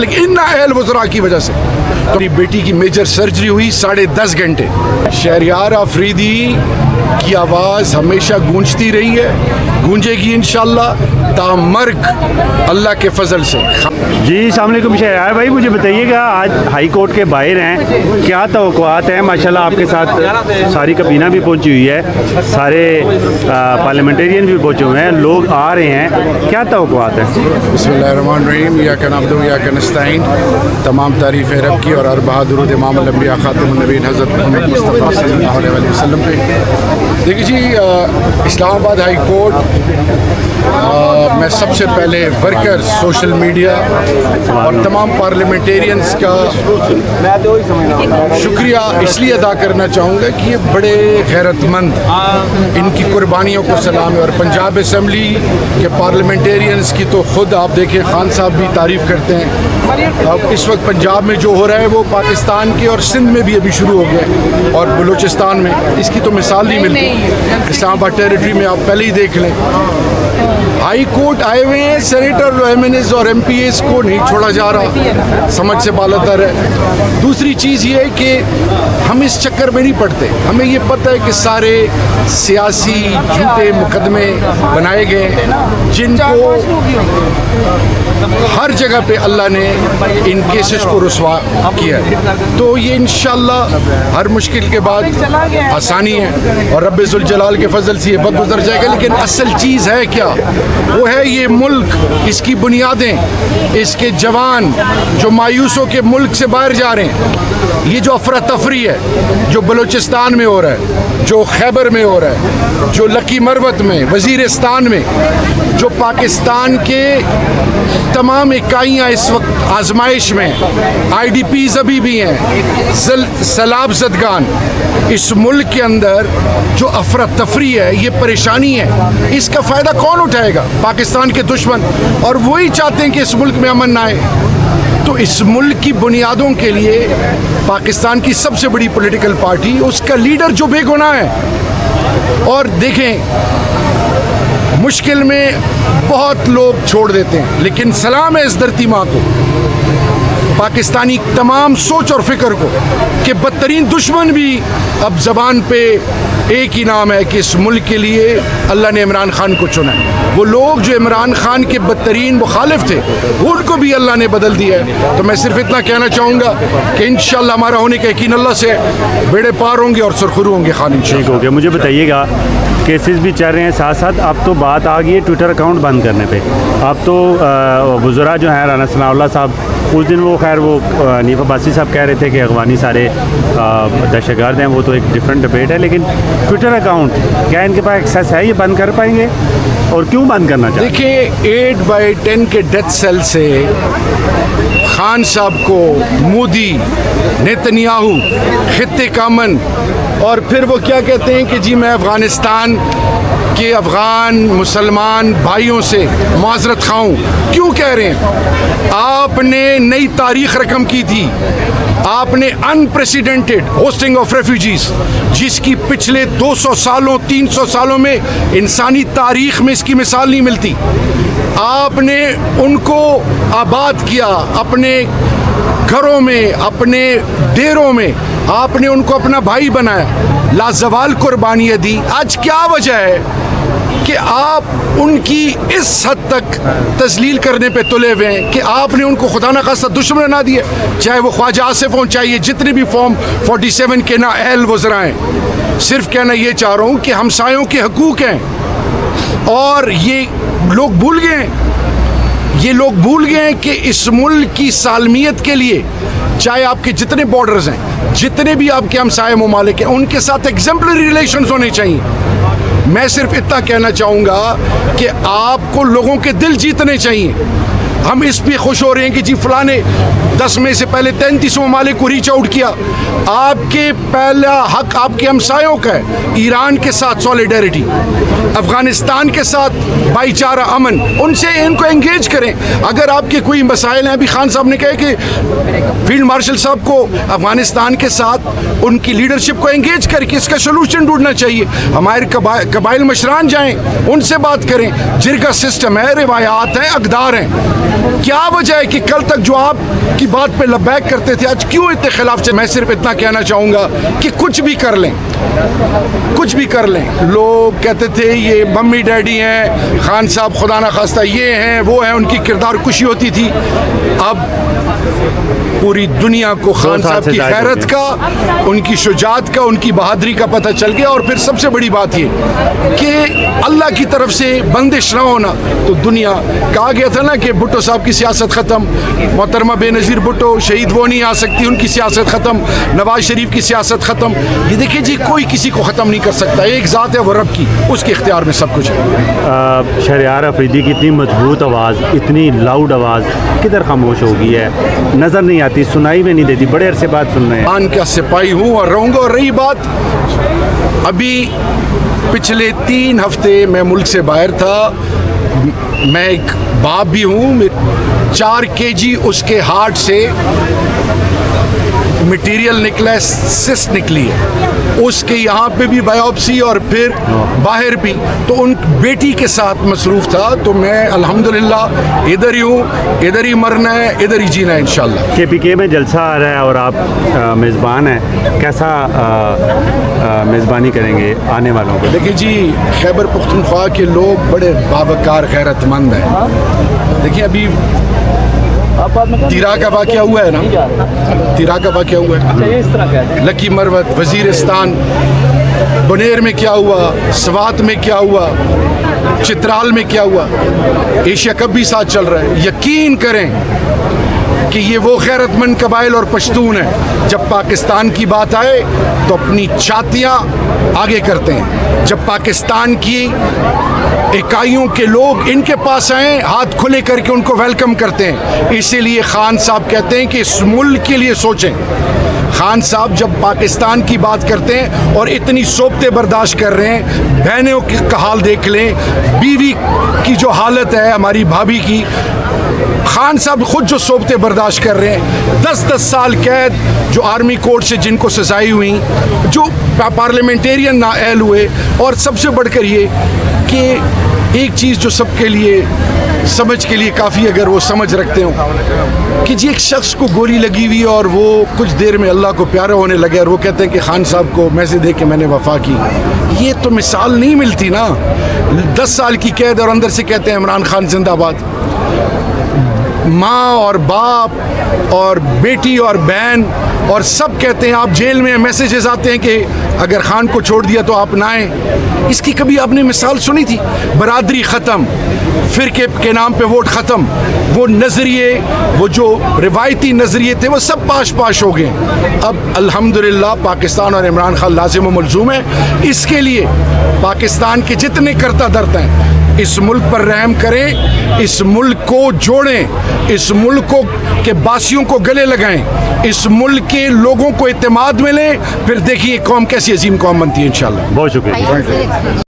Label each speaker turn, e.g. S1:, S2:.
S1: लेकिन इन अहल वज़रा की वजह से तो मेरी बेटी की मेजर सर्जरी हुई 10.5 घंटे। शहरियार आफरीदी की आवाज़ हमेशा गूंजती रही है, गूंजेगी इंशाअल्लाह तामर्ग अल्लाह के फजल से।
S2: जी अस्सलाम वालेकुम शहरियार भाई, मुझे बताइएगा आज हाई कोर्ट के बाहर हैं, क्या तवक्कुआत हैं? माशाल्लाह आपके साथ सारी कबीना भी पहुंची हुई है, सारे पार्लियामेंटेरियन भी पहुंचे हुए हैं, लोग आ रहे हैं, क्या तवक्कुआत है?
S1: बिस्मिल्लाहिर्रहमानिर्रहीम, या नअब्दु व इय्याका नस्तईन। तमाम तारीफ़ रब की और हर बहादुर इमाम अल-अंबिया खातिमुन नबीय्यीन हज़रत मोहम्मद मुस्तफ़ा सल्लल्लाहु अलैहि वसल्लम पे। देखिए जी, इस्लामाबाद हाई कोर्ट मैं सबसे पहले वर्कर्स, सोशल मीडिया और तमाम पार्लियामेंटेरियंस का शुक्रिया इसलिए अदा करना चाहूँगा कि ये बड़े गैरतमंद, इनकी कुर्बानियों को सलाम है। और पंजाब असम्बली के पार्लियामेंटेरियंस की तो ख़ुद आप देखें, खान साहब भी तारीफ़ करते हैं। अब इस वक्त पंजाब में जो हो रहा है वो पाकिस्तान के और सिंध में भी अभी शुरू हो गया और बलूचिस्तान में, इसकी तो मिसाल नहीं मिलती। इस्लामाबाद टेरिटरी में आप पहले ही देख लें, हाई कोर्ट आए हुए हैं, सेनेटर, एमएनएस और एमपीएस को नहीं छोड़ा जा रहा, समझ से बालातर है। दूसरी चीज़ ये है कि हम इस चक्कर में नहीं पड़ते, हमें ये पता है कि सारे सियासी झूठे मुकदमे बनाए गए जिनको हर जगह पे अल्लाह ने इन केसेस को रुसवा किया है। तो ये इंशाअल्लाह हर मुश्किल के बाद आसानी है और रब्बे ज़ुल जलाल के फजल से ये वक्त गुजर जाएगा। लेकिन असल चीज़ है क्या? वो है ये मुल्क, इसकी बुनियादें, इसके जवान जो मायूसों के मुल्क से बाहर जा रहे हैं। ये जो अफरा तफरी है जो बलूचिस्तान में हो रहा है, जो खैबर में हो रहा है, जो लकी मरवत में, वज़ीरिस्तान में, जो पाकिस्तान के तमाम इकाइयाँ इस वक्त आजमाइश में, IDPs अभी भी हैं, सैलाब ज़दगान, इस मुल्क के अंदर जो अफरा तफरी है, ये परेशानी है, इसका फ़ायदा कौन उठाएगा? पाकिस्तान के दुश्मन, और वही चाहते हैं कि इस मुल्क में अमन ना आए। तो इस मुल्क की बुनियादों के लिए पाकिस्तान की सबसे बड़ी पॉलिटिकल पार्टी, उसका लीडर जो बेगुनाह है, और देखें मुश्किल में बहुत लोग छोड़ देते हैं, लेकिन सलाम है इस धरती माँ को, पाकिस्तानी तमाम सोच और फिक्र को, कि बदतरीन दुश्मन भी अब ज़बान पे एक ही नाम है कि इस मुल्क के लिए अल्लाह ने इमरान खान को चुना है। वो लोग जो इमरान खान के बदतरीन मुखालिफ थे, उनको भी अल्लाह ने बदल दिया है। तो मैं सिर्फ इतना कहना चाहूँगा कि इंशाअल्लाह हमारा होने का यकीन अल्लाह से, बेड़े पार होंगे और सुरखरू होंगे। खान ठीक
S2: हो गया। मुझे बताइएगा, केसेस भी चल रहे हैं साथ साथ, अब तो बात आ गई है ट्विटर अकाउंट बंद करने पे। अब तो वज़रा जो हैं, राना सनाउल्लाह साहब, उस दिन वो खैर वो हनीफ अब्बासी साहब कह रहे थे कि अगवानी सारे दहशतगर्द हैं, वो तो एक डिफरेंट डिबेट है, लेकिन ट्विटर अकाउंट क्या इनके पास एक्सेस है, ये बंद कर पाएंगे और क्यों बंद करना चाहिए?
S1: देखिए 8/10 के डेथ सेल से खान साहब को मोदी, नेतन्याहू, खित्ते कामन, और फिर वो क्या कहते हैं कि जी मैं अफ़गानिस्तान के अफ़गान मुसलमान भाइयों से माज़रत खाऊं। क्यों कह रहे हैं? आपने नई तारीख़ रकम की थी, आपने अनप्रेसिडेंटेड होस्टिंग ऑफ रेफ्यूजीज़, जिसकी पिछले 200 सालों 300 सालों में इंसानी तारीख़ में इसकी मिसाल नहीं मिलती। आपने उनको आबाद किया अपने घरों में, अपने डेरों में, आपने उनको अपना भाई बनाया, लाजवाल कुर्बानियाँ दी। आज क्या वजह है कि आप उनकी इस हद तक तजलील करने पे तुले हुए हैं कि आपने उनको खुदा न खास्ता दुश्मन बना दिया, चाहे वो ख्वाजा आसिफ हों, चाहे जितने भी फॉर्म 47 के ना अहल वज़रा हैं। सिर्फ कहना ये चाह रहा हूँ कि हमसायों के हकूक़ हैं और ये लोग भूल गए हैं कि इस मुल्क की सालमियत के लिए, चाहे आपके जितने बॉर्डर्स हैं, जितने भी आपके हमसाये ममालिक हैं, उनके साथ एग्जेम्पलरी रिलेशंस होने चाहिए। मैं सिर्फ इतना कहना चाहूँगा कि आपको लोगों के दिल जीतने चाहिए। हम इस पे खुश हो रहे हैं कि जी फलां ने 10 में से पहले 33 ममालिक को रीच आउट किया। आपके पहला हक आपके हमसायों का है, ईरान के साथ सॉलिडेरिटी, अफ़गानिस्तान के साथ भाईचारा, अमन, उनसे इनको एंगेज करें। अगर आपके कोई मसाइल हैं, अभी खान साहब ने कहा कि फील्ड मार्शल साहब को अफ़गानिस्तान के साथ उनकी लीडरशिप को एंगेज करके इसका सोल्यूशन ढूंढना चाहिए। हमारे कबाइल मशरान जाएं, उनसे बात करें। जिरगा सिस्टम है, रिवायात हैं, अक़दार हैं, क्या वजह है कि कल तक जो आप की बात पे लबैक करते थे आज क्यों इतने खिलाफ थे? मैं सिर्फ इतना कहना चाहूँगा कि कुछ भी कर लें, कुछ भी कर लें। लोग कहते थे ये मम्मी डैडी हैं, खान साहब खुदा ना खास्ता ये हैं वो हैं, उनकी किरदार कुशी होती थी। अब पूरी दुनिया को खान साहब की खैरत का, उनकी शुजात का, उनकी बहादुरी का पता चल गया। और फिर सबसे बड़ी बात ये कि अल्लाह की तरफ से बंदिश ना होना, तो दुनिया कहा गया था ना कि भुट्टो साहब की सियासत ख़त्म, मोहतरमा बेनज़ीर भुट्टो शहीद वो नहीं आ सकती, उनकी सियासत ख़त्म, नवाज शरीफ की सियासत ख़त्म। ये देखिए जी, कोई किसी को ख़त्म नहीं कर सकता। एक ज़ात है वो रब की, उसके इख्तियार में सब कुछ है।
S2: शहरयार अफरीदी की इतनी मजबूत आवाज़, इतनी लाउड आवाज़ किधर खामोश हो गई है? नज़र नहीं आती, सुनाई में नहीं देती, बड़े अरसे बाद सुन रहे हैं।
S1: खान का सिपाही हूँ और रहूँगा। और रही बात, अभी पिछले 3 हफ्ते मैं मुल्क से बाहर था। मैं एक बाप भी हूँ। 4 kg उसके हार्ट से मटेरियल निकला है, सिस्ट निकली है उसके, यहाँ पे भी बायोप्सी और फिर बाहर भी। तो उन बेटी के साथ मसरूफ़ था। तो मैं अल्हम्दुलिल्लाह इधर ही हूँ, इधर ही मरना है, इधर ही जीना है इंशाल्लाह।
S2: KPK में जलसा आ रहा है और आप मेज़बान हैं, कैसा मेज़बानी करेंगे आने वालों को?
S1: देखिए जी, खैबर पख्तूनख्वा के लोग बड़े बावकार गैरतमंद हैं। देखिए अभी तिरा का वाक़या हुआ है ना, तिरा का वाक़या हुआ है, लकी मरवत, वज़ीरिस्तान, बनेर में क्या हुआ, स्वात में क्या हुआ, चित्राल में क्या हुआ, एशिया कप भी साथ चल रहा है। यकीन करें कि ये वो गैरतमंद कबाइल और पश्तून हैं, जब पाकिस्तान की बात आए तो अपनी छातियाँ आगे करते हैं। जब पाकिस्तान की इकाइयों के लोग इनके पास आए, हाथ खुले करके उनको वेलकम करते हैं। इसीलिए खान साहब कहते हैं कि इस मुल्क के लिए सोचें। खान साहब जब पाकिस्तान की बात करते हैं और इतनी सोबतें बर्दाश्त कर रहे हैं, बहनों का हाल देख लें, बीवी की जो हालत है हमारी भाभी की, खान साहब खुद जो सोबतें बर्दाश्त कर रहे हैं, 10-10 साल कैद जो आर्मी कोर्ट से जिनको सजाई हुई, जो पार्लियामेंटेरियन नाअहल हुए। और सबसे बढ़कर ये कि एक चीज़ जो सबके लिए समझ के लिए काफ़ी, अगर वो समझ रखते हो कि जी एक शख्स को गोली लगी हुई और वो कुछ देर में अल्लाह को प्यारा होने लगे और वो कहते हैं कि खान साहब को मैसेज दे के मैंने वफा की, ये तो मिसाल नहीं मिलती ना। 10 साल की कैद और अंदर से कहते हैं इमरान खान जिंदाबाद। माँ और बाप और बेटी और बहन और सब कहते हैं, आप जेल में मैसेजेस आते हैं कि अगर खान को छोड़ दिया तो आप ना आएँ। इसकी कभी आपने मिसाल सुनी थी? बरादरी ख़त्म, फ़िरके के नाम पे वोट ख़त्म, वो नज़रिए, वो जो रिवायती नज़रिए थे वो सब पाश पाश हो गए। अब अल्हम्दुलिल्लाह पाकिस्तान और इमरान खान लाजिम व मलज़ूम है। इसके लिए पाकिस्तान के जितने करता धरता हैं, इस मुल्क पर रहम करें, इस मुल्क को जोड़ें, इस मुल्क को के बासियों को गले लगाएं, इस मुल्क के लोगों को इत्तेमाद मिले, फिर देखिए कौम कैसी अजीम कौम बनती है इंशाल्लाह।
S2: बहुत शुक्रिया।